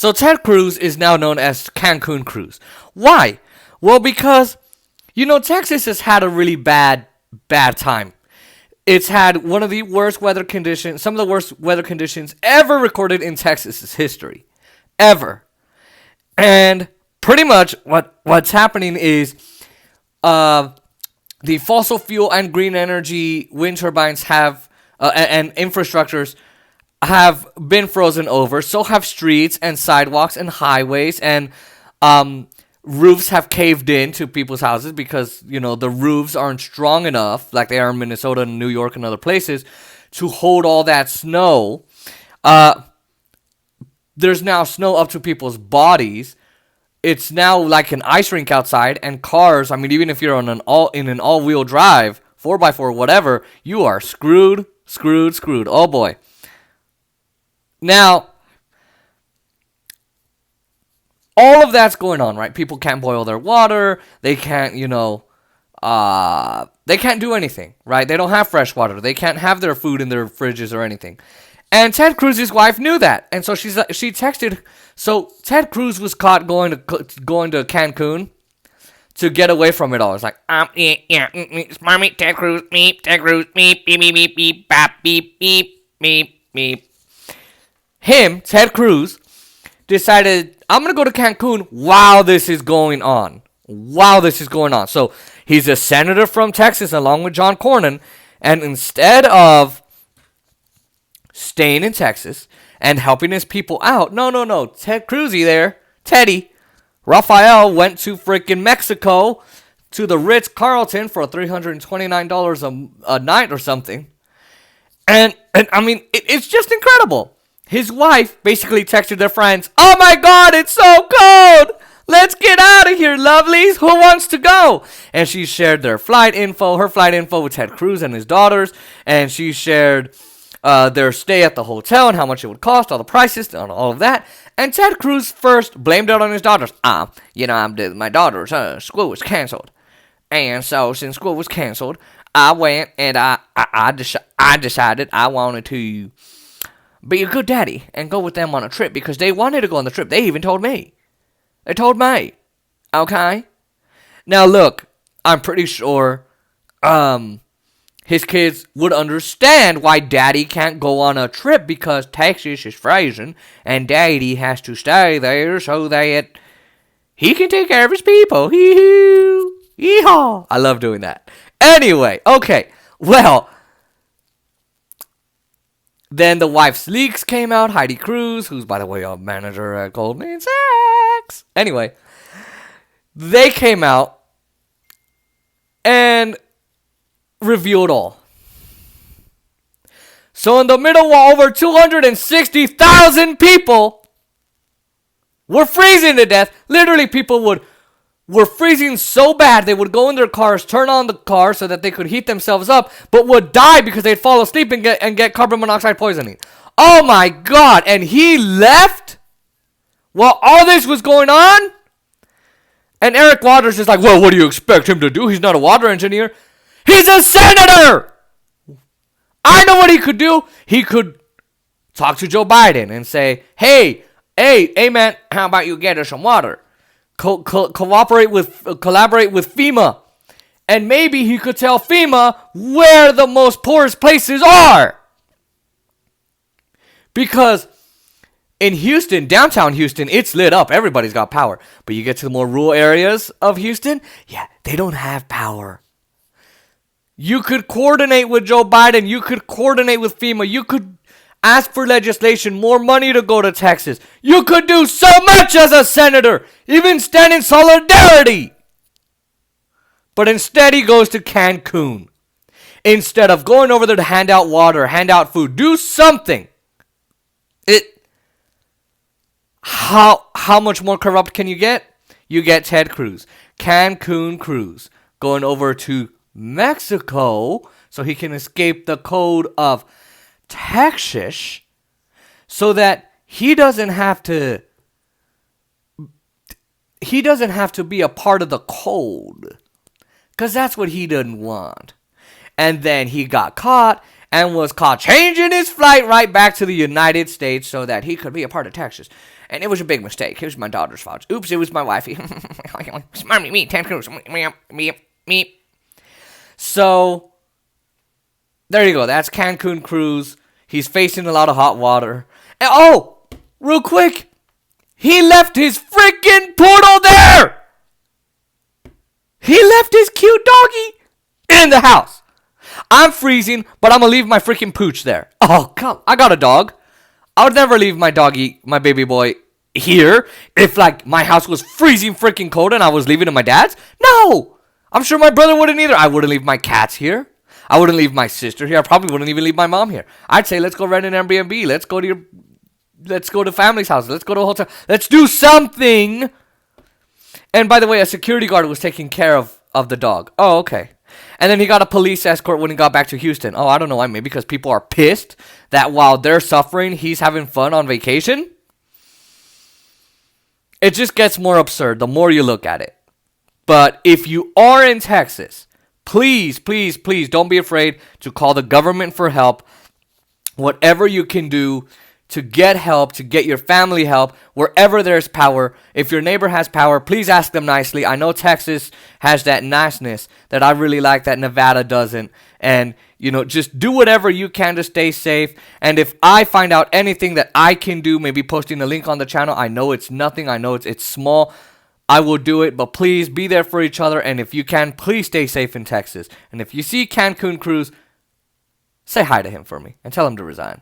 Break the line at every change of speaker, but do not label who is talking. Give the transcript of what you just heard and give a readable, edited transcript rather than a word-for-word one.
So Ted Cruz is now known as Cancun Cruz. Why? Well, because, Texas has had a really bad time. It's had one of the worst weather conditions, some of the worst weather conditions ever recorded in Texas's history. Ever. And pretty much what's happening is the fossil fuel and green energy wind turbines have and infrastructures have been frozen over. So have streets and sidewalks and highways, and roofs have caved in to people's houses because the roofs aren't strong enough, like they are in Minnesota and New York and other places, to hold all that snow. There's now snow up to people's bodies. It's now like an ice rink outside, and cars, I mean, even if you're in an all-wheel drive, 4x4, whatever, you are screwed. Oh boy. Now, all of that's going on, right? People can't boil their water. They can't, they can't do anything, right? They don't have fresh water. They can't have their food in their fridges or anything. And Ted Cruz's wife knew that, and so she texted. So Ted Cruz was caught going to Cancun to get away from it all. It's like, it's mommy, Ted Cruz, beep, beep, beep, beep, bop, beep, beep, beep, beep. Him, Ted Cruz, decided, I'm going to go to Cancun while this is going on. So he's a senator from Texas along with John Cornyn, and instead of staying in Texas and helping his people out, no, Ted Cruzy there, Teddy, Rafael went to freaking Mexico to the Ritz-Carlton for $329 a night or something. And I mean, it's just incredible. His wife basically texted their friends, "Oh my God, it's so cold! Let's get out of here, lovelies! Who wants to go?" And she shared her flight info with Ted Cruz and his daughters, and she shared their stay at the hotel and how much it would cost, all the prices, and all of that. And Ted Cruz first blamed it on his daughters. My daughter's school was canceled, and so since school was canceled, I went and I decided I wanted to be a good daddy and go with them on a trip because they wanted to go on the trip. They even told me. They told me. Okay? Now look, I'm pretty sure his kids would understand why daddy can't go on a trip because Texas is freezing and daddy has to stay there so that he can take care of his people. Hee-hoo. Yeehaw. I love doing that. Anyway, okay. Well, then the wife's leaks came out. Heidi Cruz, who's, by the way, a manager at Goldman Sachs. Anyway, they came out and revealed all. So in the middle, while over 260,000 people were freezing to death, literally people were freezing so bad they would go in their cars, turn on the car so that they could heat themselves up, but would die because they'd fall asleep and get carbon monoxide poisoning. Oh my God. And he left while all this was going on? And Eric Waters is like, well, what do you expect him to do? He's not a water engineer. He's a senator! I know what he could do. He could talk to Joe Biden and say, hey, man, how about you get us some water? Collaborate with FEMA. And maybe he could tell FEMA where the most poorest places are. Because in Houston, downtown Houston, it's lit up. Everybody's got power. But you get to the more rural areas of Houston, yeah, they don't have power. You could coordinate with Joe Biden. You could coordinate with FEMA. You could ask for legislation, more money to go to Texas. You could do so much as a senator, even stand in solidarity. But instead he goes to Cancun. Instead of going over there to hand out water, hand out food, do something. How much more corrupt can you get? You get Ted Cruz, Cancun Cruz, going over to Mexico so he can escape the code of Texas, so that he doesn't have to be a part of the code, because that's what he didn't want. And then he got caught and was caught changing his flight right back to the United States so that he could be a part of Texas. And it was a big mistake. It was my daughter's fault. Oops, it was my wifey. Me, Ted Cruz. Me. So, there you go. That's Cancun Cruz. He's facing a lot of hot water. And, oh, real quick. He left his freaking poodle there. He left his cute doggy in the house. I'm freezing, but I'm going to leave my freaking pooch there. Oh, come. I got a dog. I would never leave my doggy, my baby boy, here if, like, my house was freezing freaking cold and I was leaving to my dad's. No. I'm sure my brother wouldn't either. I wouldn't leave my cats here. I wouldn't leave my sister here. I probably wouldn't even leave my mom here. I'd say, let's go rent an Airbnb. Let's go to family's house. Let's go to a hotel. Let's do something. And by the way, a security guard was taking care of the dog. Oh, okay. And then he got a police escort when he got back to Houston. Oh, I don't know why. Maybe because people are pissed that while they're suffering, he's having fun on vacation. It just gets more absurd the more you look at it. But if you are in Texas, please, please, please don't be afraid to call the government for help. Whatever you can do to get help, to get your family help, wherever there's power. If your neighbor has power, please ask them nicely. I know Texas has that niceness that I really like that Nevada doesn't. And, just do whatever you can to stay safe. And if I find out anything that I can do, maybe posting a link on the channel, I know it's nothing. I know it's small. I will do it, but please be there for each other. And if you can, please stay safe in Texas. And if you see Cancun Cruz, say hi to him for me and tell him to resign.